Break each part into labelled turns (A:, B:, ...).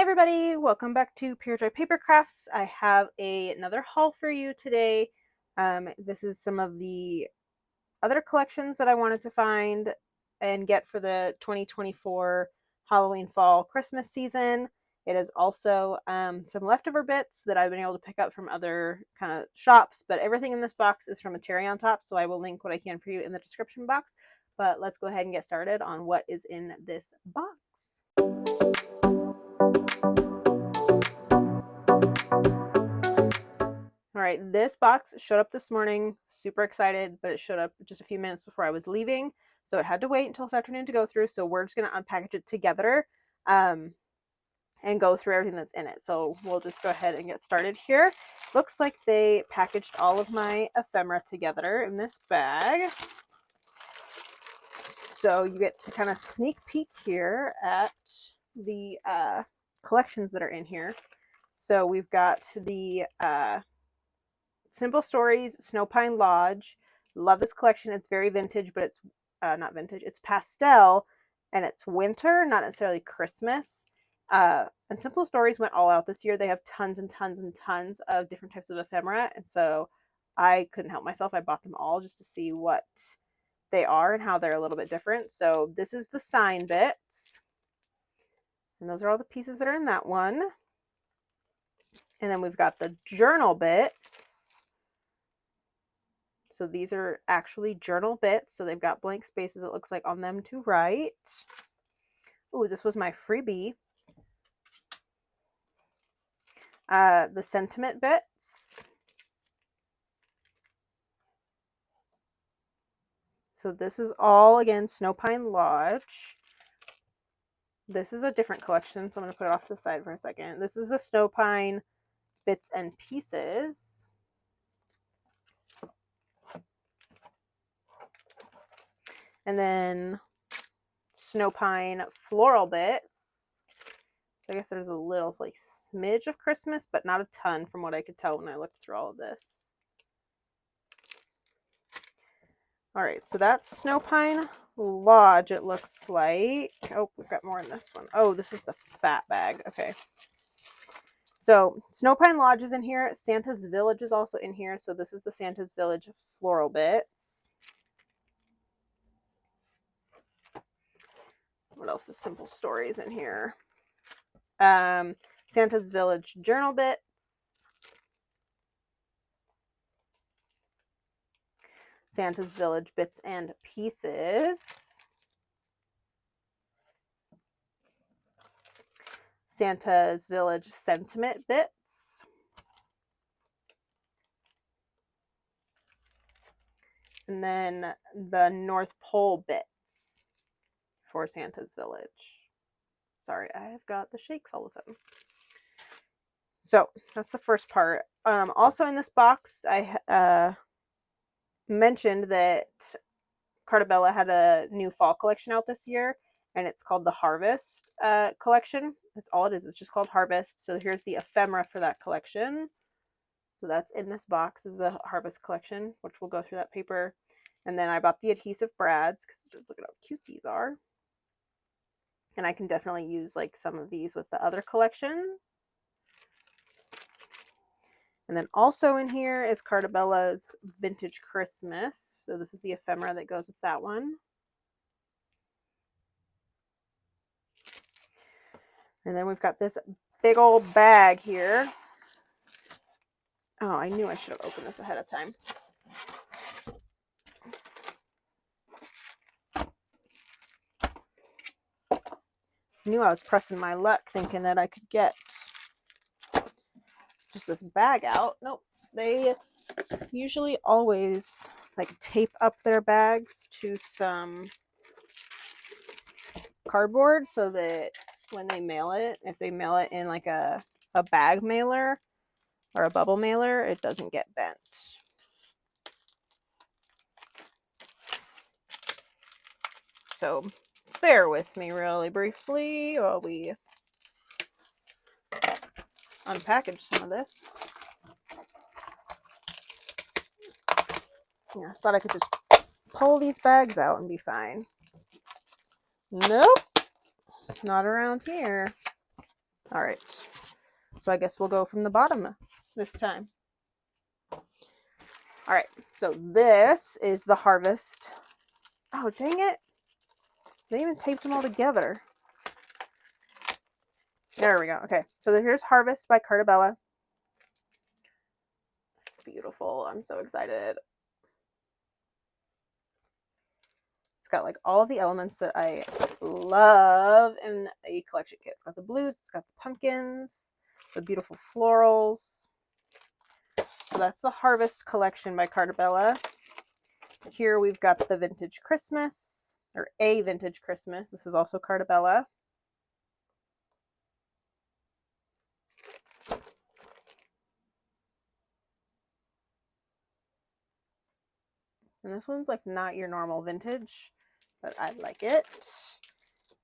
A: everybody, welcome back to Pure Joy Paper Crafts. I have another haul for you today. This is some of the other collections that I wanted to find and get for the 2024 Halloween, Fall, Christmas season. It is also some leftover bits that I've been able to pick up from other kind of shops, but everything in this box is from a cherry on top, so I will link what I can for you in the description box. But let's go ahead and get started on what is in this box. All right, this box showed up this morning, super excited, but it showed up just a few minutes before I was leaving, so it had to wait until this afternoon to go through, so we're just going to unpackage it together and go through everything that's in it. So we'll just go ahead and get started here. Looks like they packaged all of my ephemera together in this bag. So you get to kind of sneak peek here at the collections that are in here. So we've got the Simple Stories Snow Pine Lodge. Love this collection. It's very vintage, but it's not vintage. It's pastel, and it's winter, not necessarily Christmas. And Simple Stories went all out this year. They have tons and tons and tons of different types of ephemera, and so I couldn't help myself. I bought them all just to see what they are and how they're a little bit different. So this is the sign bits, and those are all the pieces that are in that one. And then we've got the journal bits. So these are actually journal bits. So they've got blank spaces, it looks like, on them to write. Oh, this was my freebie. The sentiment bits. So this is all, again, Snow Pine Lodge. This is a different collection, so I'm going to put it off to the side for a second. This is the Snow Pine Bits and Pieces. And then Snow Pine Floral Bits. So I guess there's a little like smidge of Christmas, but not a ton from what I could tell when I looked through all of this. All right, so that's Snow Pine Lodge, it looks like. Oh, we've got more in this one. Oh, this is the fat bag. Okay. So Snow Pine Lodge is in here. Santa's Village is also in here. So this is the Santa's Village Floral Bits. What else is Simple Stories in here? Santa's Village Journal Bits. Santa's Village Bits and Pieces. Santa's Village Sentiment Bits. And then the North Pole Bits for Santa's Village. Sorry, I've got the shakes all of a sudden. So that's the first part. Also in this box, I mentioned that Carta had a new fall collection out this year, and it's called the Harvest collection. That's all it is. It's just called Harvest. So here's the ephemera for that collection. So that's in this box, is the Harvest collection, which we'll go through that paper. And then I bought the adhesive brads because just look at how cute these are. And I can definitely use like some of these with the other collections. And then also in here is Carta's Vintage Christmas. So this is the ephemera that goes with that one. And then we've got this big old bag here. Oh, I knew I should have opened this ahead of time. I knew I was pressing my luck thinking that I could get just this bag out. Nope. They usually always like tape up their bags to some cardboard so that when they mail it, if they mail it in like a bag mailer or a bubble mailer, it doesn't get bent. So bear with me really briefly while we unpackage some of this. Yeah, I thought I could just pull these bags out and be fine. Nope, not around here. All right. So I guess we'll go from the bottom this time. All right. So this is the Harvest. Oh, dang it. They even taped them all together. There we go. Okay. So here's Harvest by Carta. It's beautiful. I'm so excited. It's got like all of the elements that I love in a collection kit. It's got the blues, it's got the pumpkins, the beautiful florals. So that's the Harvest collection by Carta. Here we've got the Vintage Christmas, or a Vintage Christmas. This is also Carta. And this one's like not your normal vintage, but I like it.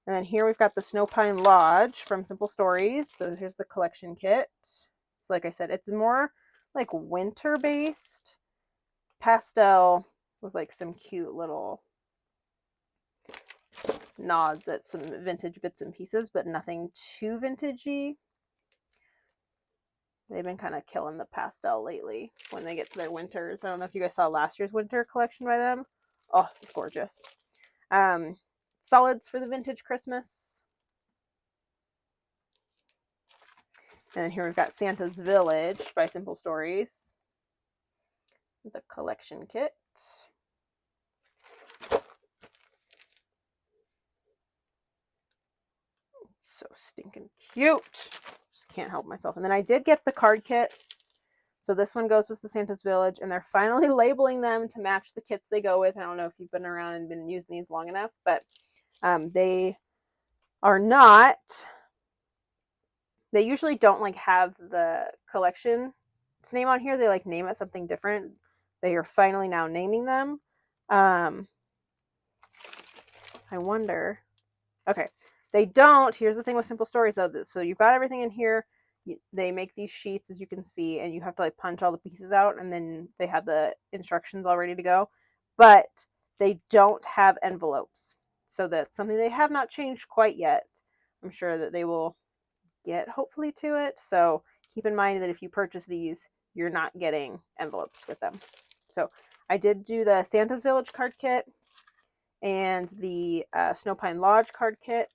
A: And then here we've got the Snow Pine Lodge from Simple Stories. So here's the collection kit. So like I said, it's more like winter based pastel with like some cute little nods at some vintage bits and pieces, but nothing too vintagey. They've been kind of killing the pastel lately when they get to their winters. I don't know if you guys saw last year's winter collection by them. Oh, it's gorgeous. Solids for the Vintage Christmas. And then here we've got Santa's Village by Simple Stories. The collection kit. So stinking cute. Just can't help myself. And then I did get the card kits. So this one goes with the Santa's Village, and they're finally labeling them to match the kits they go with. I don't know if you've been around and been using these long enough, but they are not. They usually don't like have the collection's name on here. They like name it something different. They are finally now naming them. I wonder. Okay. They don't. Here's the thing with Simple Stories, though. So you've got everything in here. They make these sheets, as you can see, and you have to like punch all the pieces out, and then they have the instructions all ready to go. But they don't have envelopes. So that's something they have not changed quite yet. I'm sure that they will get hopefully to it. So keep in mind that if you purchase these, you're not getting envelopes with them. So I did do the Santa's Village card kit and the Snow Pine Lodge card kit.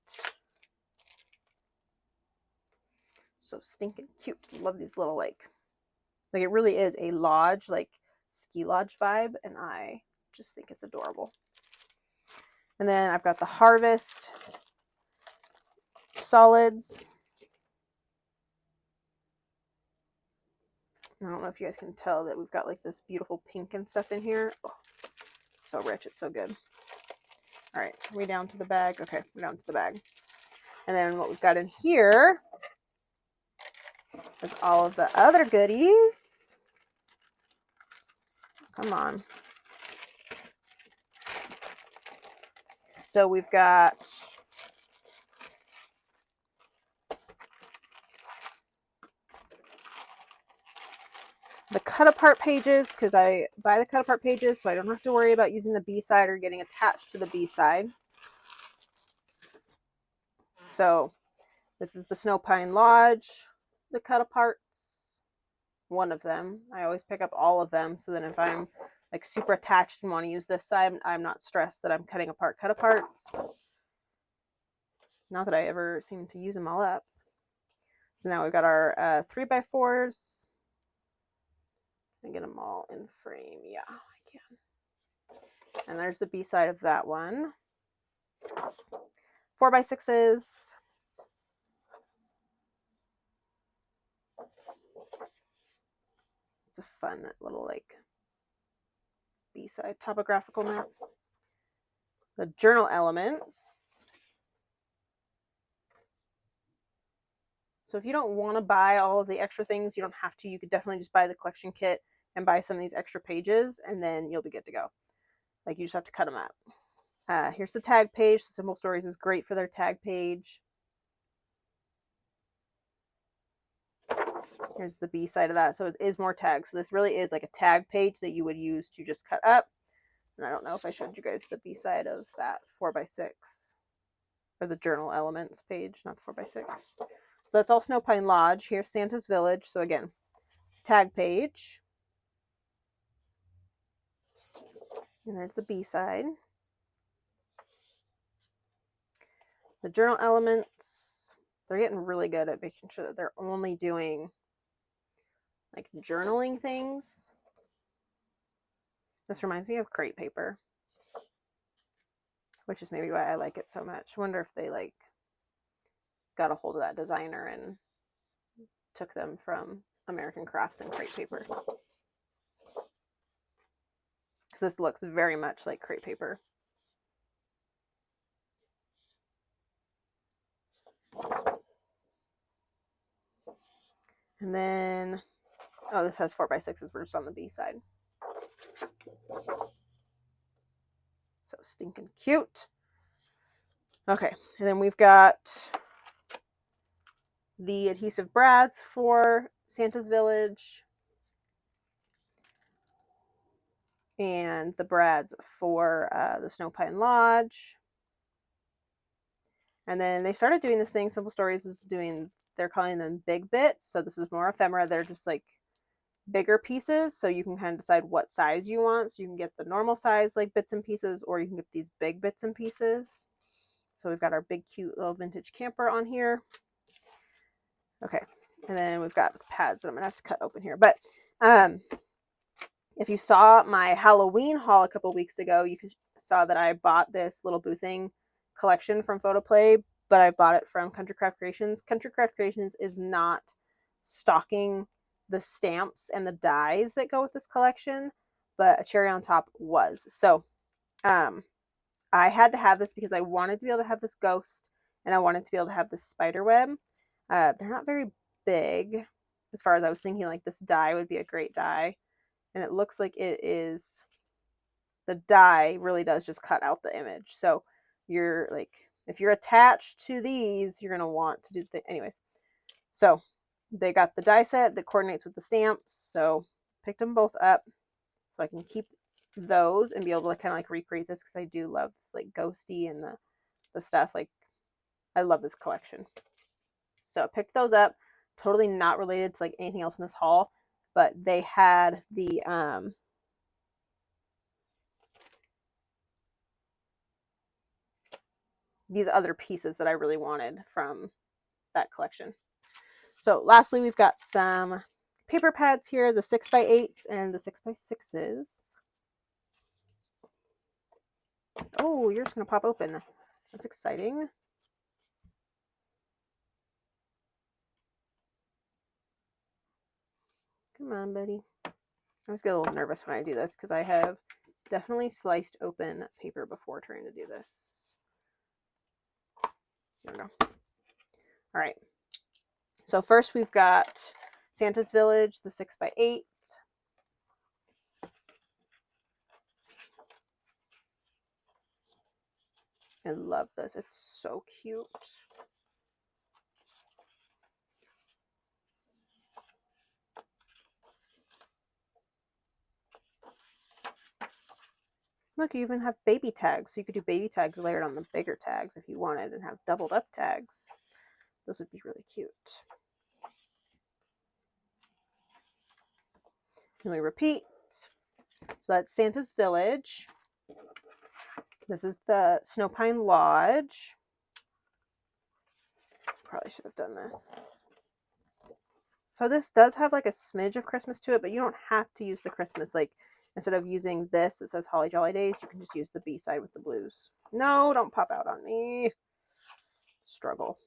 A: So stinking cute. Love these little like it really is a lodge, like ski lodge vibe, and I just think it's adorable. And then I've got the Harvest solids. I don't know if you guys can tell that we've got like this beautiful pink and stuff in here. Oh, it's so rich. It's so good. All right, are we down to the bag? Okay, we're down to the bag. And then what we've got in here is all of the other goodies. Come on. So we've got the cut apart pages, because I buy the cut apart pages so I don't have to worry about using the B-side or getting attached to the B-side. So this is the Snow Pine Lodge, the cut aparts, one of them. I always pick up all of them, so then if I'm like super attached and want to use this side, I'm not stressed that I'm cutting apart cut aparts. Not that I ever seem to use them all up. So now we've got our 3x4s. I get them all in frame. Yeah, I can. And there's the B side of that one. 4x6s. It's a fun little like B-side topographical map. The journal elements. So if you don't want to buy all of the extra things, you don't have to. You could definitely just buy the collection kit and buy some of these extra pages, and then you'll be good to go. Like, you just have to cut them up. Here's the tag page. So Simple Stories is great for their tag page. Here's the B side of that. So it is more tags. So this really is like a tag page that you would use to just cut up. And I don't know if I showed you guys the B side of that 4x6. Or the journal elements page, not the 4x6. that's all Snow Pine Lodge. Here's Santa's Village. So again, tag page. And there's the B-side. The journal elements, they're getting really good at making sure that they're only doing like journaling things. This reminds me of crepe paper, which is maybe why I like it so much. I wonder if they like got a hold of that designer and took them from American Crafts and crepe paper. Because this looks very much like crepe paper. And then, oh, this has 4x6s. We're just on the B side. So stinking cute. Okay, and then we've got the adhesive brads for Santa's Village and the brads for the Snow Pine Lodge. And then they started doing this thing. Simple Stories is doing, they're calling them big bits. So this is more ephemera. They're just like bigger pieces. So you can kind of decide what size you want. So you can get the normal size like bits and pieces, or you can get these big bits and pieces. So we've got our big cute little vintage camper on here. Okay. And then we've got pads that I'm going to have to cut open here. But if you saw my Halloween haul a couple weeks ago, you saw that I bought this Little Boo Thing collection from Photoplay, but I bought it from Country Craft Creations. Country Craft Creations is not stocking the stamps and the dies that go with this collection, but a cherry on top was. So I had to have this because I wanted to be able to have this ghost, and I wanted to be able to have this spider web. They're not very big as far as I was thinking. Like this die would be a great die, and it looks like it is, the die really does just cut out the image. So you're like, if you're attached to these, you're gonna want to do anyways. So they got the die set that coordinates with the stamps, so picked them both up so I can keep those and be able to kind of like recreate this, because I do love this like ghosty and the stuff. Like I love this collection. So I picked those up. Totally not related to like anything else in this haul, but they had the these other pieces that I really wanted from that collection. So lastly, we've got some paper pads here, the 6x8s and the 6x6s. Oh, you're just going to pop open. That's exciting. Come on, buddy. I always get a little nervous when I do this because I have definitely sliced open paper before trying to do this. There we go. All right. So first we've got Santa's Village, the 6x8. I love this. It's so cute. Look, you even have baby tags. So you could do baby tags layered on the bigger tags if you wanted and have doubled up tags. Those would be really cute. And we repeat. So that's Santa's Village. This is the Snow Pine Lodge. Probably should have done this. So this does have like a smidge of Christmas to it, but you don't have to use the Christmas. Like instead of using this that says Holly Jolly Days, you can just use the B side with the blues. No, don't pop out on me. Struggle.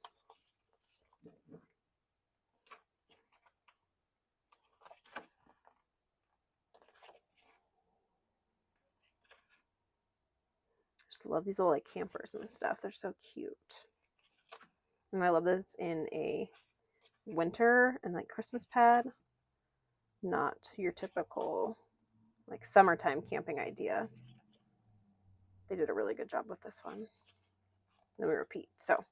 A: Just love these little like campers and stuff. They're so cute. And I love that it's in a winter and like Christmas pad, not your typical like summertime camping idea. They did a really good job with this one. Then we repeat. So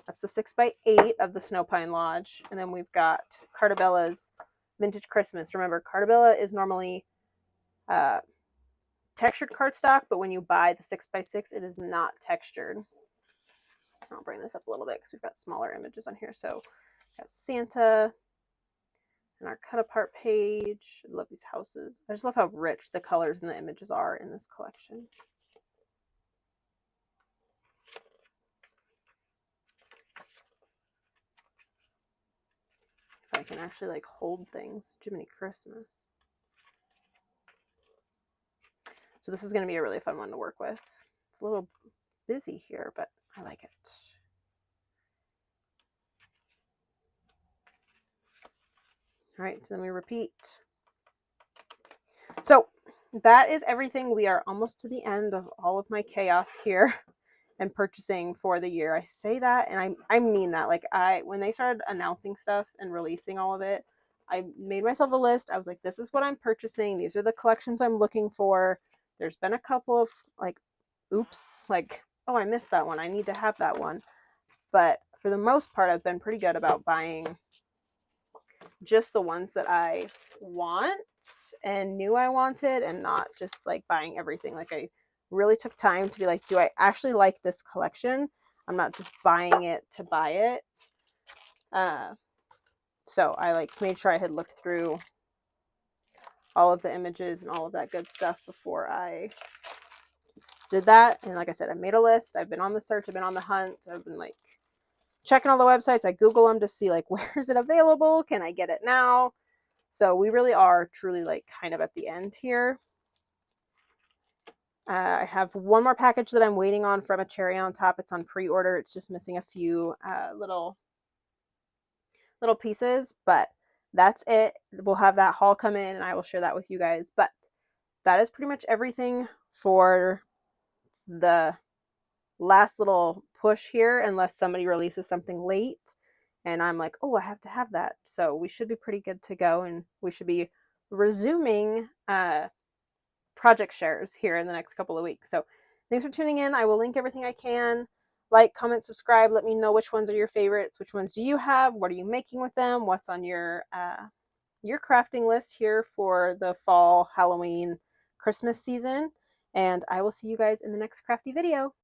A: that's the 6x8 of the Snow Pine Lodge. And then we've got Cartabella's Vintage Christmas. Remember, Cartabella is normally textured cardstock, but when you buy the 6x6, it is not textured. I'll bring this up a little bit because we've got smaller images on here. So got Santa and our cut apart page. I love these houses. I just love how rich the colors and the images are in this collection. If I can actually like hold things. Jiminy Christmas. So this is going to be a really fun one to work with. It's a little busy here, but I like it. All right, so then we repeat. So that is everything. We are almost to the end of all of my chaos here and purchasing for the year. I say that and I mean that. Like when they started announcing stuff and releasing all of it, I made myself a list. I was like, this is what I'm purchasing. These are the collections I'm looking for. There's been a couple of like, oops, like, oh, I missed that one. I need to have that one. But for the most part, I've been pretty good about buying just the ones that I want and knew I wanted, and not just like buying everything. Like I really took time to be like, do I actually like this collection? I'm not just buying it to buy it. So I like made sure I had looked through all of the images and all of that good stuff before I did that. And like I said, I made a list. I've been on the search. I've been on the hunt. I've been like checking all the websites. I Google them to see like, where is it available? Can I get it now? So we really are truly like kind of at the end here. I have one more package that I'm waiting on from a Cherry on Top. It's on pre-order. It's just missing a few little pieces, but that's it. We'll have that haul come in and I will share that with you guys. But that is pretty much everything for the last little push here, unless somebody releases something late and I'm like, oh, I have to have that. So we should be pretty good to go, and we should be resuming project shares here in the next couple of weeks. So thanks for tuning in. I will link everything I can. Like, comment, subscribe. Let me know which ones are your favorites. Which ones do you have? What are you making with them? What's on your crafting list here for the fall, Halloween, Christmas season? And I will see you guys in the next crafty video.